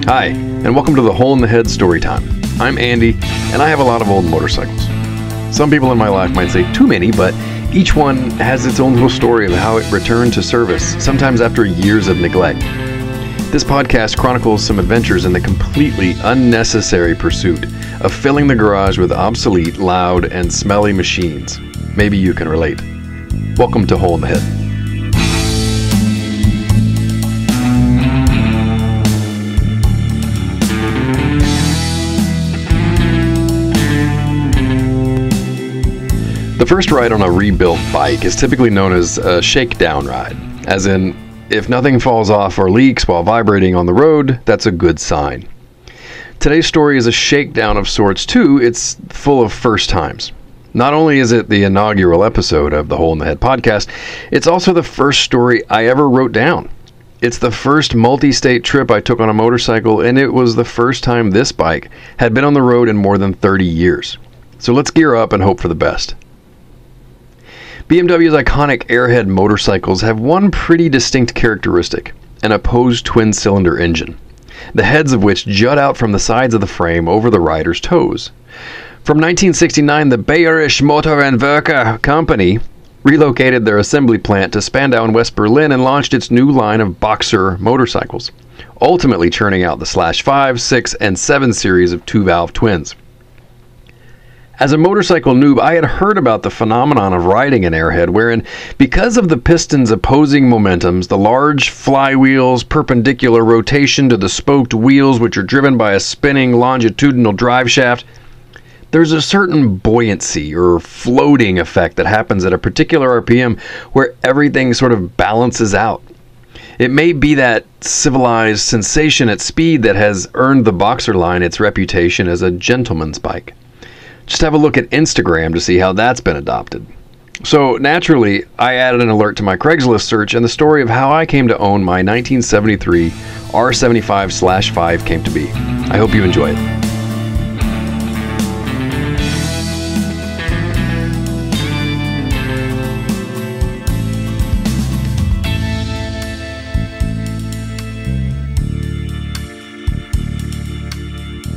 Hi, and welcome to the Hole in the Head Storytime. I'm Andy, and I have a lot of old motorcycles. Some people in my life might say too many, but each one has its own little story of how it returned to service, sometimes after years of neglect. This podcast chronicles some adventures in the completely unnecessary pursuit of filling the garage with obsolete, loud, and smelly machines. Maybe you can relate. Welcome to Hole in the Head. The first ride on a rebuilt bike is typically known as a shakedown ride, as in, if nothing falls off or leaks while vibrating on the road, that's a good sign. Today's story is a shakedown of sorts too. It's full of first times. Not only is it the inaugural episode of the Hole in the Head podcast, it's also the first story I ever wrote down. It's the first multi-state trip I took on a motorcycle, and it was the first time this bike had been on the road in more than 30 years. So let's gear up and hope for the best. BMW's iconic airhead motorcycles have one pretty distinct characteristic: an opposed twin-cylinder engine, the heads of which jut out from the sides of the frame over the rider's toes. From 1969, the Bayerische Motor and Werke company relocated their assembly plant to Spandau in West Berlin and launched its new line of Boxer motorcycles, ultimately churning out the /5, 6, and 7 series of two-valve twins. As a motorcycle noob, I had heard about the phenomenon of riding an airhead, wherein, because of the piston's opposing momentums, the large flywheel's perpendicular rotation to the spoked wheels, which are driven by a spinning longitudinal drive shaft, there's a certain buoyancy or floating effect that happens at a particular RPM where everything sort of balances out. It may be that civilized sensation at speed that has earned the Boxer line its reputation as a gentleman's bike. Just have a look at Instagram to see how that's been adopted. So naturally, I added an alert to my Craigslist search, and the story of how I came to own my 1973 R75/5 came to be. I hope you enjoy it.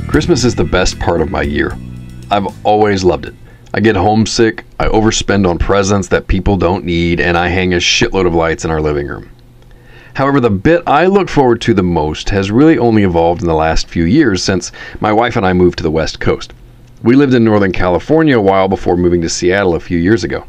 Christmas is the best part of my year. I've always loved it. I get homesick, I overspend on presents that people don't need, and I hang a shitload of lights in our living room. However, the bit I look forward to the most has really only evolved in the last few years since my wife and I moved to the West Coast. We lived in Northern California a while before moving to Seattle a few years ago.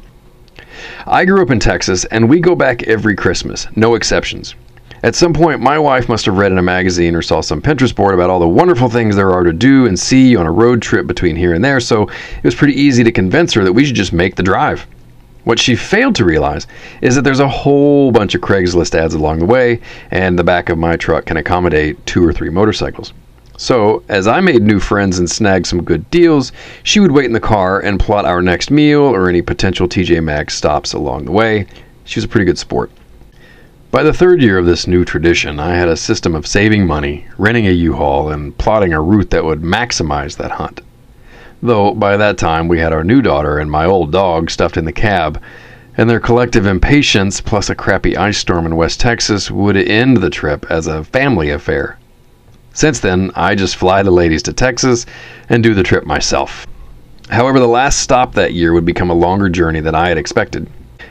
I grew up in Texas, and we go back every Christmas, no exceptions. At some point, my wife must have read in a magazine or saw some Pinterest board about all the wonderful things there are to do and see on a road trip between here and there, so it was pretty easy to convince her that we should just make the drive. What she failed to realize is that there's a whole bunch of Craigslist ads along the way, and the back of my truck can accommodate 2 or 3 motorcycles. So, as I made new friends and snagged some good deals, she would wait in the car and plot our next meal or any potential TJ Maxx stops along the way. She was a pretty good sport. By the 3rd year of this new tradition, I had a system of saving money, renting a U-Haul, and plotting a route that would maximize that hunt. Though, by that time, we had our new daughter and my old dog stuffed in the cab, and their collective impatience, plus a crappy ice storm in West Texas, would end the trip as a family affair. Since then, I just fly the ladies to Texas and do the trip myself. However, the last stop that year would become a longer journey than I had expected.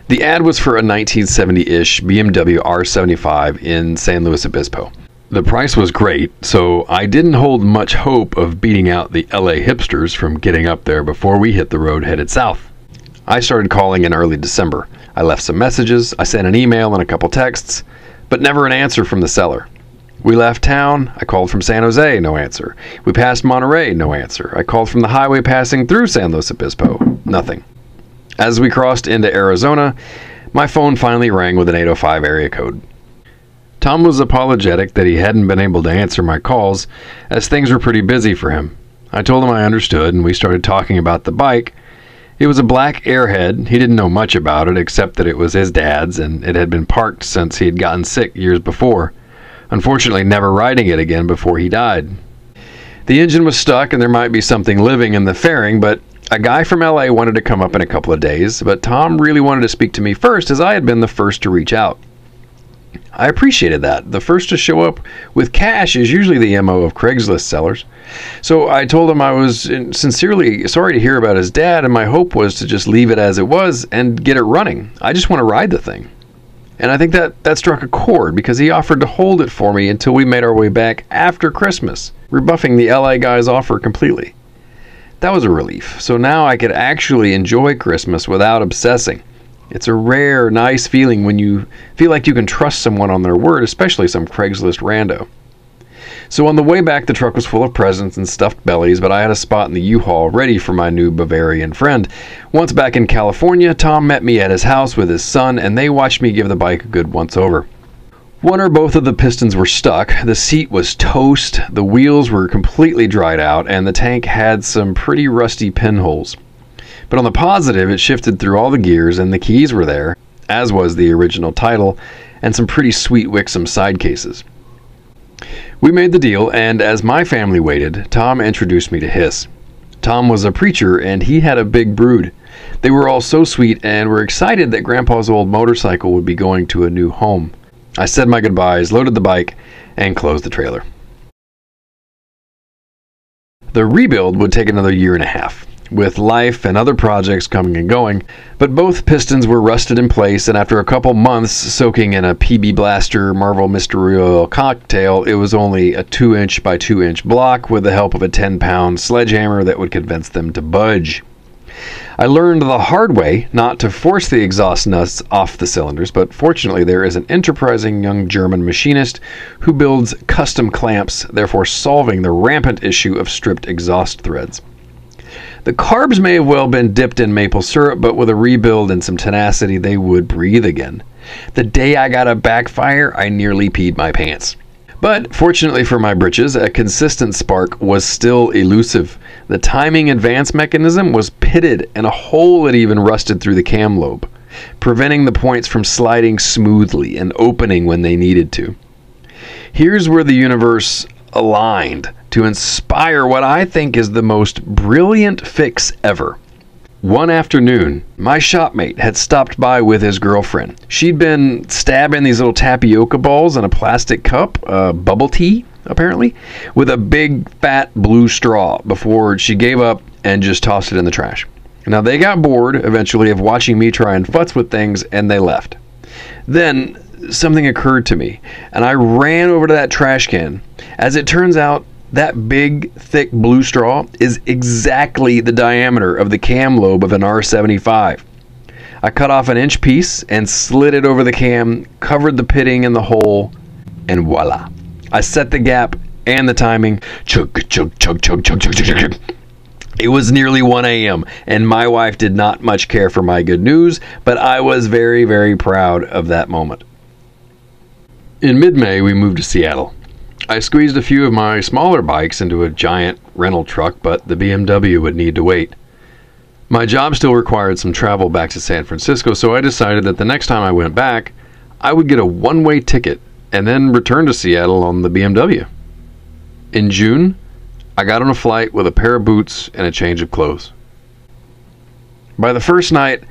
The ad was for a 1970-ish BMW R75 in San Luis Obispo. The price was great, so I didn't hold much hope of beating out the LA hipsters from getting up there before we hit the road headed south. I started calling in early December. I left some messages, I sent an email and a couple texts, but never an answer from the seller. We left town, I called from San Jose, no answer. We passed Monterey, no answer. I called from the highway passing through San Luis Obispo, nothing. As we crossed into Arizona, my phone finally rang with an 805 area code. Tom was apologetic that he hadn't been able to answer my calls, as things were pretty busy for him. I told him I understood, and we started talking about the bike. It was a black airhead. He didn't know much about it, except that it was his dad's, and it had been parked since he had gotten sick years before, unfortunately never riding it again before he died. The engine was stuck, and there might be something living in the fairing, but a guy from LA wanted to come up in a couple of days, but Tom really wanted to speak to me first, as I had been the first to reach out. I appreciated that. The first to show up with cash is usually the MO of Craigslist sellers. So I told him I was sincerely sorry to hear about his dad, and my hope was to just leave it as it was and get it running. I just want to ride the thing. And I think that struck a chord, because he offered to hold it for me until we made our way back after Christmas, rebuffing the LA guy's offer completely. That was a relief. So now I could actually enjoy Christmas without obsessing. It's a rare, nice feeling when you feel like you can trust someone on their word, especially some Craigslist rando. So on the way back, the truck was full of presents and stuffed bellies, but I had a spot in the U-Haul ready for my new Bavarian friend. Once back in California, Tom met me at his house with his son, and they watched me give the bike a good once-over. One or both of the pistons were stuck, the seat was toast, the wheels were completely dried out, and the tank had some pretty rusty pinholes. But on the positive, it shifted through all the gears, and the keys were there, as was the original title, and some pretty sweet Wixom side cases. We made the deal, and as my family waited, Tom introduced me to his. Tom was a preacher, and he had a big brood. They were all so sweet and were excited that Grandpa's old motorcycle would be going to a new home. I said my goodbyes, loaded the bike, and closed the trailer. The rebuild would take another year and a half, with life and other projects coming and going, but both pistons were rusted in place, and after a couple months soaking in a PB Blaster Marvel Mystery Oil cocktail, it was only a 2-inch by 2-inch block with the help of a 10-pound sledgehammer that would convince them to budge. I learned the hard way not to force the exhaust nuts off the cylinders, but fortunately there is an enterprising young German machinist who builds custom clamps, therefore solving the rampant issue of stripped exhaust threads. The carbs may have well been dipped in maple syrup, but with a rebuild and some tenacity, they would breathe again. The day I got a backfire, I nearly peed my pants. But fortunately for my britches, a consistent spark was still elusive. The timing advance mechanism was pitted, and a hole had even rusted through the cam lobe, preventing the points from sliding smoothly and opening when they needed to. Here's where the universe aligned to inspire what I think is the most brilliant fix ever. One afternoon, my shopmate had stopped by with his girlfriend. She'd been stabbing these little tapioca balls in a plastic cup, bubble tea, apparently, with a big fat blue straw before she gave up and just tossed it in the trash. Now they got bored eventually of watching me try and futz with things, and they left. Then something occurred to me, and I ran over to that trash can. As it turns out, that big, thick blue straw is exactly the diameter of the cam lobe of an R75. I cut off an inch piece and slid it over the cam, covered the pitting in the hole, and voila. I set the gap and the timing. Chug, chug, chug, chug, chug, chug, chug, chug. It was nearly 1 a.m., and my wife did not much care for my good news, but I was very, very proud of that moment. In mid-May, we moved to Seattle. I squeezed a few of my smaller bikes into a giant rental truck, but the BMW would need to wait. My job still required some travel back to San Francisco, so I decided that the next time I went back, I would get a one-way ticket and then return to Seattle on the BMW. In June, I got on a flight with a pair of boots and a change of clothes. By the first night,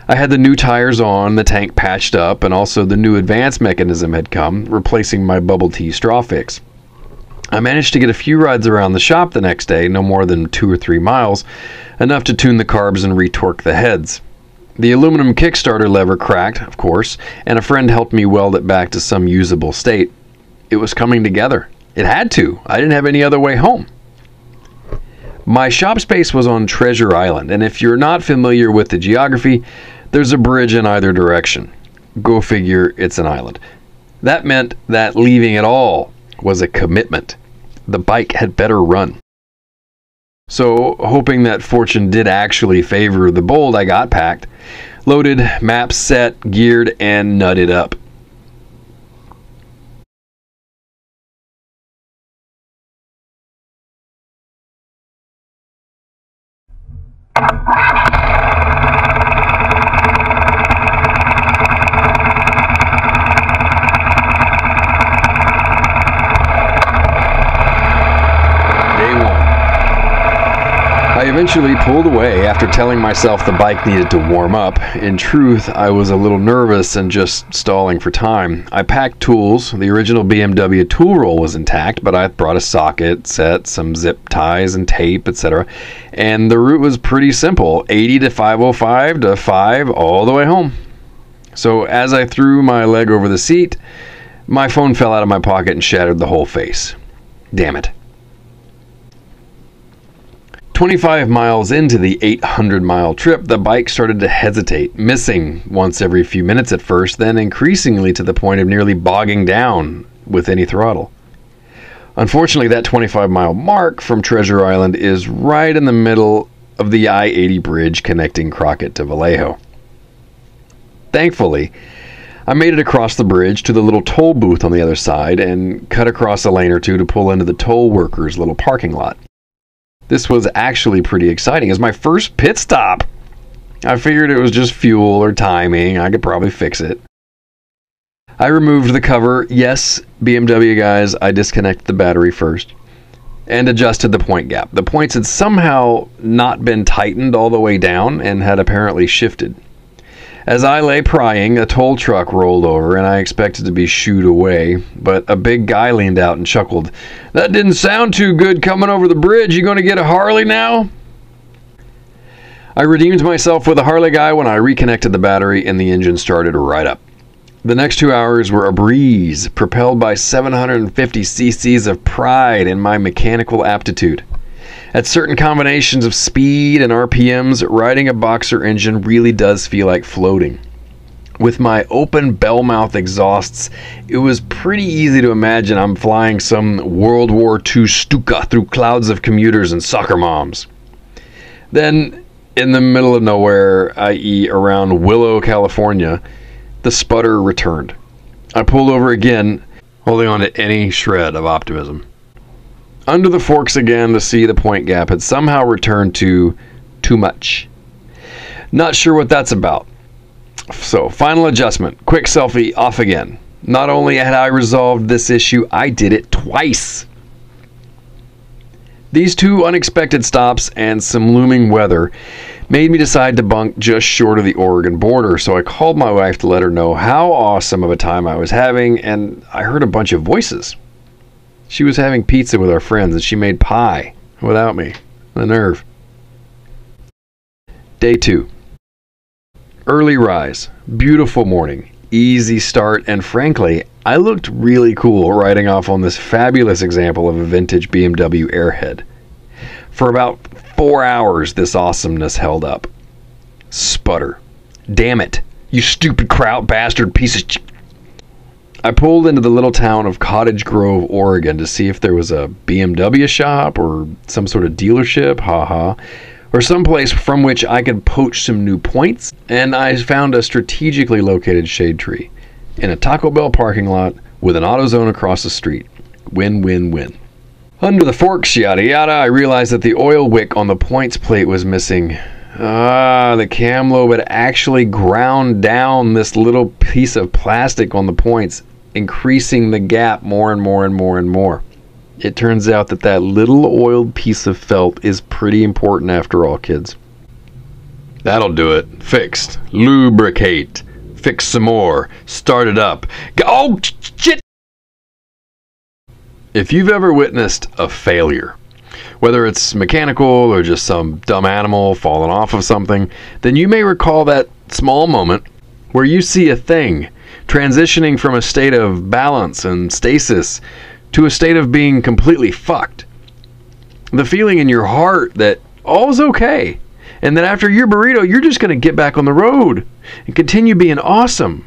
I had the new tires on, the tank patched up, and also the new advance mechanism had come, replacing my bubble tea straw fix. I managed to get a few rides around the shop the next day, no more than 2 or 3 miles, enough to tune the carbs and retorque the heads. The aluminum kickstarter lever cracked, of course, and a friend helped me weld it back to some usable state. It was coming together. It had to. I didn't have any other way home. My shop space was on Treasure Island, and if you're not familiar with the geography, there's a bridge in either direction. Go figure, it's an island. That meant that leaving it all was a commitment. The bike had better run. So, hoping that fortune did actually favor the bold, I got packed, loaded, maps set, geared, and nutted up. I eventually pulled away after telling myself the bike needed to warm up. In truth, I was a little nervous and just stalling for time. I packed tools. The original BMW tool roll was intact, but I brought a socket set, some zip ties and tape, etc. And the route was pretty simple, 80 to 505 to 5 all the way home. So as I threw my leg over the seat, my phone fell out of my pocket and shattered the whole face. Damn it. 25 miles into the 800-mile trip, the bike started to hesitate, missing once every few minutes at first, then increasingly to the point of nearly bogging down with any throttle. Unfortunately, that 25-mile mark from Treasure Island is right in the middle of the I-80 bridge connecting Crockett to Vallejo. Thankfully, I made it across the bridge to the little toll booth on the other side and cut across a lane or two to pull into the toll workers' little parking lot. This was actually pretty exciting. As my first pit stop, I figured it was just fuel or timing. I could probably fix it. I removed the cover. Yes, BMW guys, I disconnected the battery first and adjusted the point gap. The points had somehow not been tightened all the way down and had apparently shifted. As I lay prying, a toll truck rolled over and I expected to be shooed away, but a big guy leaned out and chuckled. "That didn't sound too good coming over the bridge. You gonna get a Harley now?" I redeemed myself with a Harley guy when I reconnected the battery and the engine started right up. The next 2 hours were a breeze, propelled by 750 cc's of pride in my mechanical aptitude. At certain combinations of speed and RPMs, riding a boxer engine really does feel like floating. With my open bell mouth exhausts, it was pretty easy to imagine I'm flying some World War II Stuka through clouds of commuters and soccer moms. Then, in the middle of nowhere, i.e. around Willow, California, the sputter returned. I pulled over again, holding on to any shred of optimism. Under the forks again to see the point gap had somehow returned to too much. Not sure what that's about. So, final adjustment. Quick selfie, off again. Not only had I resolved this issue, I did it twice. These two unexpected stops and some looming weather made me decide to bunk just short of the Oregon border, so I called my wife to let her know how awesome of a time I was having, and I heard a bunch of voices. She was having pizza with our friends, and she made pie without me. The nerve. Day 2. Early rise. Beautiful morning. Easy start, and frankly, I looked really cool riding off on this fabulous example of a vintage BMW Airhead. For about 4 hours, this awesomeness held up. Sputter. Damn it. You stupid kraut bastard piece of I pulled into the little town of Cottage Grove, Oregon to see if there was a BMW shop or some sort of dealership, or someplace from which I could poach some new points, and I found a strategically located shade tree in a Taco Bell parking lot with an AutoZone across the street. Win, win, win. Under the forks, yada yada, I realized that the oil wick on the points plate was missing. The cam lobe had actually ground down this little piece of plastic on the points, increasing the gap more and more and more and more. It turns out that that little oiled piece of felt is pretty important after all, kids. That'll do it. Fixed. Lubricate. Fix some more. Start it up. Oh, shit! If you've ever witnessed a failure, whether it's mechanical or just some dumb animal falling off of something, then you may recall that small moment where you see a thing transitioning from a state of balance and stasis to a state of being completely fucked. The feeling in your heart that all's okay, and that after your burrito, you're just going to get back on the road and continue being awesome,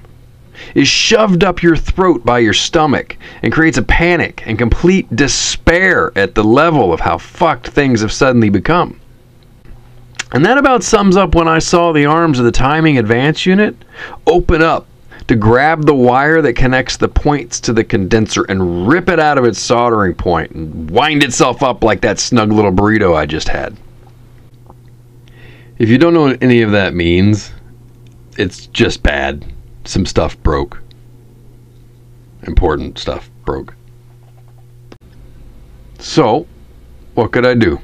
is shoved up your throat by your stomach and creates a panic and complete despair at the level of how fucked things have suddenly become. And that about sums up when I saw the arms of the timing advance unit open up to grab the wire that connects the points to the condenser and rip it out of its soldering point and wind itself up like that snug little burrito I just had. If you don't know what any of that means, it's just bad. Some stuff broke. Important stuff broke. So, what could I do?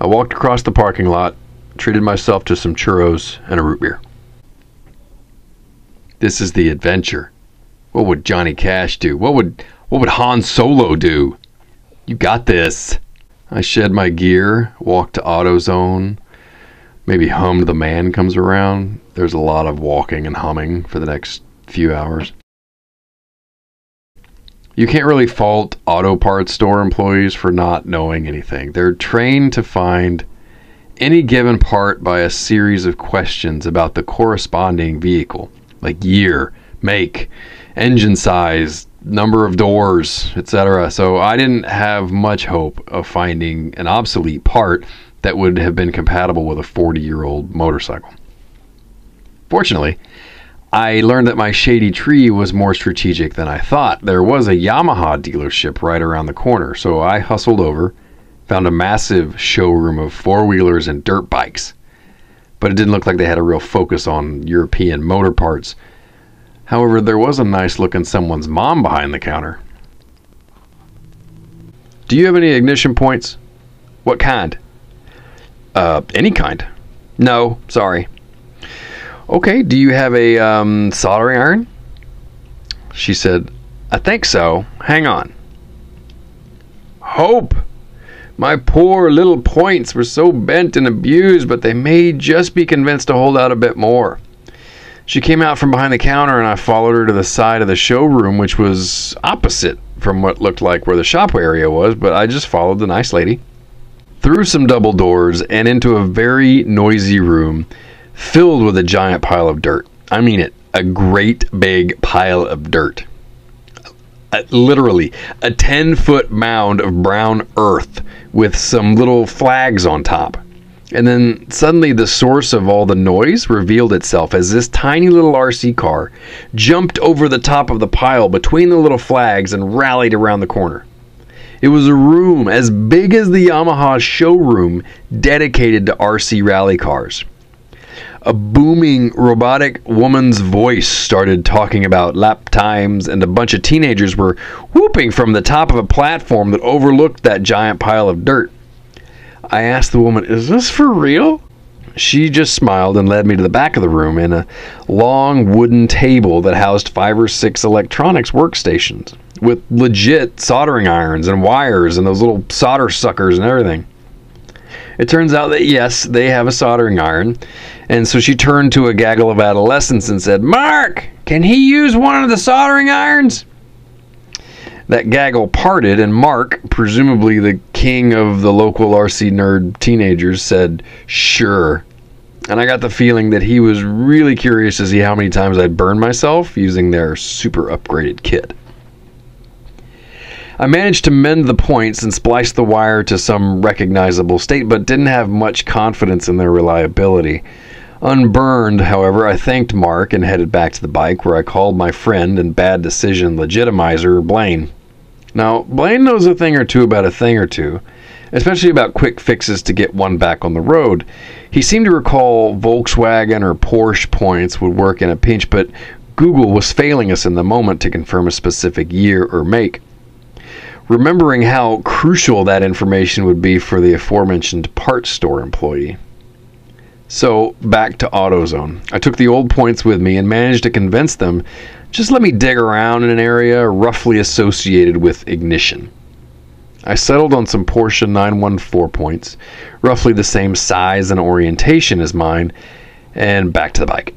I walked across the parking lot, treated myself to some churros and a root beer. This is the adventure. What would Johnny Cash do? What would Han Solo do? You got this. I shed my gear, walked to AutoZone, maybe hummed The Man Comes Around. There's a lot of walking and humming for the next few hours. You can't really fault auto parts store employees for not knowing anything. They're trained to find any given part by a series of questions about the corresponding vehicle, like year, make, engine size, number of doors, etc. So I didn't have much hope of finding an obsolete part that would have been compatible with a 40-year-old motorcycle. Fortunately, I learned that my shady tree was more strategic than I thought. There was a Yamaha dealership right around the corner, so I hustled over, found a massive showroom of four-wheelers and dirt bikes. But it didn't look like they had a real focus on European motor parts. However, there was a nice-looking someone's mom behind the counter. Do you have any ignition points? What kind? Any kind. No, sorry. Okay, do you have a soldering iron? She said, I think so. Hang on. Hope! My poor little points were so bent and abused, but they may just be convinced to hold out a bit more. She came out from behind the counter and I followed her to the side of the showroom, which was opposite from what looked like where the shop area was, but I just followed the nice lady. Through some double doors and into a very noisy room filled with a giant pile of dirt. I mean it, a great big pile of dirt. Literally a 10-foot mound of brown earth with some little flags on top. And then suddenly the source of all the noise revealed itself as this tiny little RC car jumped over the top of the pile between the little flags and rallied around the corner. It was a room as big as the Yamaha showroom dedicated to RC rally cars. A booming robotic woman's voice started talking about lap times, and a bunch of teenagers were whooping from the top of a platform that overlooked that giant pile of dirt. I asked the woman, "Is this for real?" She just smiled and led me to the back of the room in a long wooden table that housed 5 or 6 electronics workstations with legit soldering irons and wires and those little solder suckers and everything. It turns out that yes, they have a soldering iron, and so she turned to a gaggle of adolescents and said, "Mark, can he use one of the soldering irons?" That gaggle parted, and Mark, presumably the king of the local RC nerd teenagers, said, "Sure." And I got the feeling that he was really curious to see how many times I'd burned myself using their super upgraded kit. I managed to mend the points and splice the wire to some recognizable state, but didn't have much confidence in their reliability. Unburned, however, I thanked Mark and headed back to the bike, where I called my friend and bad decision legitimizer, Blaine. Now, Blaine knows a thing or two about a thing or two, especially about quick fixes to get one back on the road. He seemed to recall Volkswagen or Porsche points would work in a pinch, but Google was failing us in the moment to confirm a specific year or make. Remembering how crucial that information would be for the aforementioned parts store employee. So, back to AutoZone. I took the old points with me and managed to convince them just let me dig around in an area roughly associated with ignition. I settled on some Porsche 914 points, roughly the same size and orientation as mine, and back to the bike.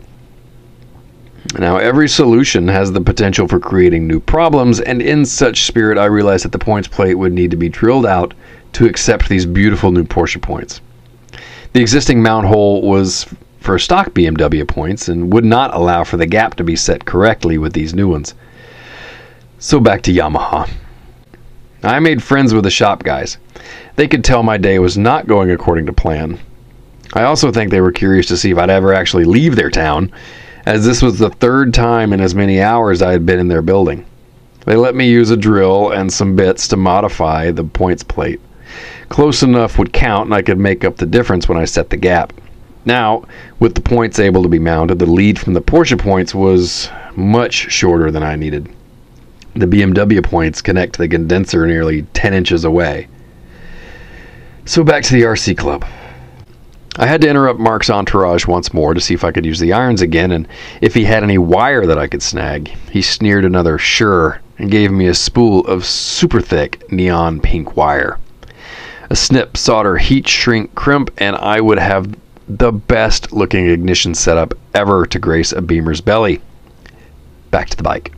Now, every solution has the potential for creating new problems, and in such spirit, I realized that the points plate would need to be drilled out to accept these beautiful new Porsche points. The existing mount hole was for stock BMW points and would not allow for the gap to be set correctly with these new ones. So back to Yamaha. I made friends with the shop guys. They could tell my day was not going according to plan. I also think they were curious to see if I'd ever actually leave their town, as this was the 3rd time in as many hours I had been in their building. They let me use a drill and some bits to modify the points plate. Close enough would count, and I could make up the difference when I set the gap. Now, with the points able to be mounted, the lead from the Porsche points was much shorter than I needed. The BMW points connect to the condenser nearly 10 inches away. So back to the RC Club. I had to interrupt Mark's entourage once more to see if I could use the irons again and if he had any wire that I could snag. He sneered another "sure" and gave me a spool of super thick neon pink wire. A snip, solder, heat shrink, crimp, and I would have the best looking ignition setup ever to grace a Beamer's belly. Back to the bike.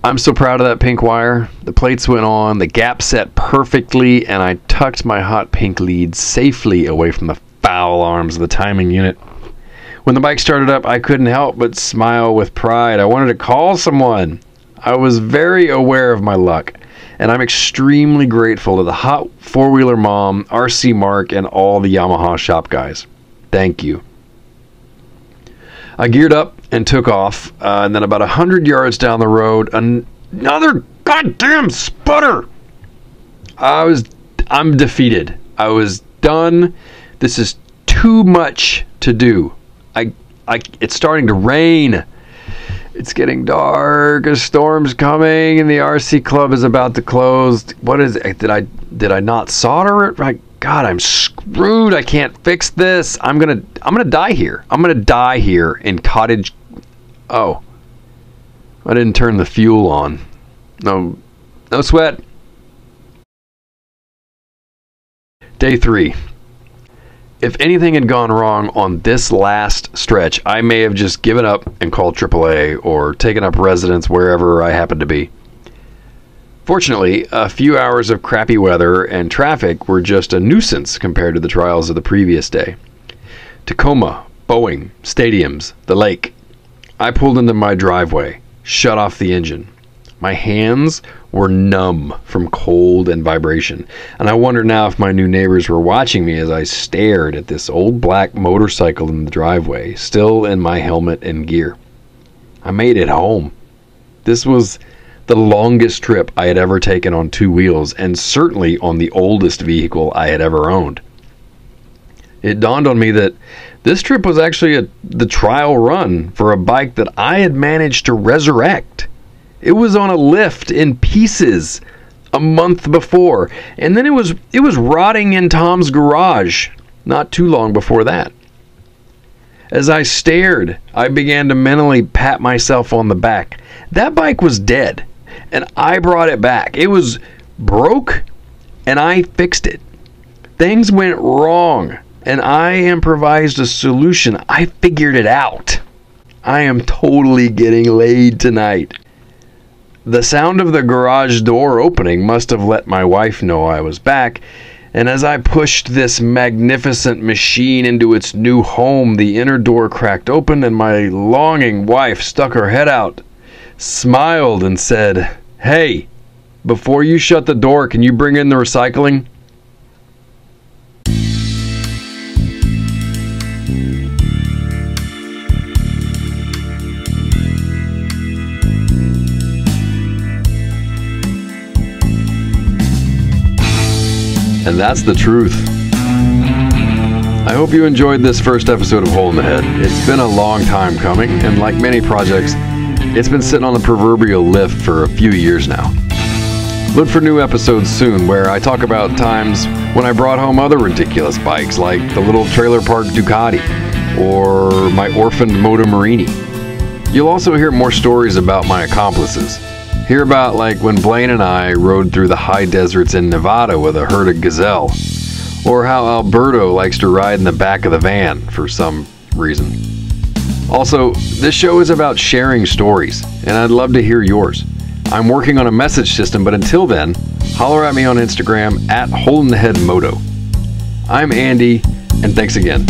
I'm so proud of that pink wire. The plates went on, the gap set perfectly, and I tucked my hot pink lead safely away from the foul arms of the timing unit. When the bike started up, I couldn't help but smile with pride. I wanted to call someone. I was very aware of my luck, and I'm extremely grateful to the hot four-wheeler mom, RC Mark, and all the Yamaha shop guys. Thank you. I geared up and took off, and then about 100 yards down the road, another goddamn sputter. I'm defeated. I was done. This is too much to do. It's starting to rain. It's getting dark. A storm's coming, and the RC Club is about to close. What is it? Did I not solder it right? God, I'm screwed. I can't fix this. I'm gonna die here. I'm gonna die here in cottage. Oh, I didn't turn the fuel on. No sweat. Day 3. If anything had gone wrong on this last stretch, I may have just given up and called AAA or taken up residence wherever I happened to be. Fortunately, a few hours of crappy weather and traffic were just a nuisance compared to the trials of the previous day. Tacoma, Boeing, stadiums, the lake. I pulled into my driveway, shut off the engine. My hands were numb from cold and vibration, and I wonder now if my new neighbors were watching me as I stared at this old black motorcycle in the driveway, still in my helmet and gear. I made it home. This was the longest trip I had ever taken on two wheels, and certainly on the oldest vehicle I had ever owned. It dawned on me that this trip was actually the trial run for a bike that I had managed to resurrect. It was on a lift in pieces a month before, and then it was rotting in Tom's garage not too long before that. As I stared, I began to mentally pat myself on the back. That bike was dead, and I brought it back. It was broke, and I fixed it. Things went wrong, and I improvised a solution. I figured it out. I am totally getting laid tonight. The sound of the garage door opening must have let my wife know I was back, and as I pushed this magnificent machine into its new home, the inner door cracked open and my longing wife stuck her head out, smiled, and said, "Hey, before you shut the door, can you bring in the recycling?" And that's the truth. I hope you enjoyed this first episode of Hole in the Head. It's been a long time coming, and like many projects, it's been sitting on the proverbial lift for a few years now. Look for new episodes soon where I talk about times when I brought home other ridiculous bikes like the little trailer park Ducati or my orphaned Moto Marini. You'll also hear more stories about my accomplices. Hear about like when Blaine and I rode through the high deserts in Nevada with a herd of gazelle, or how Alberto likes to ride in the back of the van for some reason. Also, this show is about sharing stories, and I'd love to hear yours. I'm working on a message system, but until then, holler at me on Instagram at HoleInTheHeadMoto. I'm Andy, and thanks again.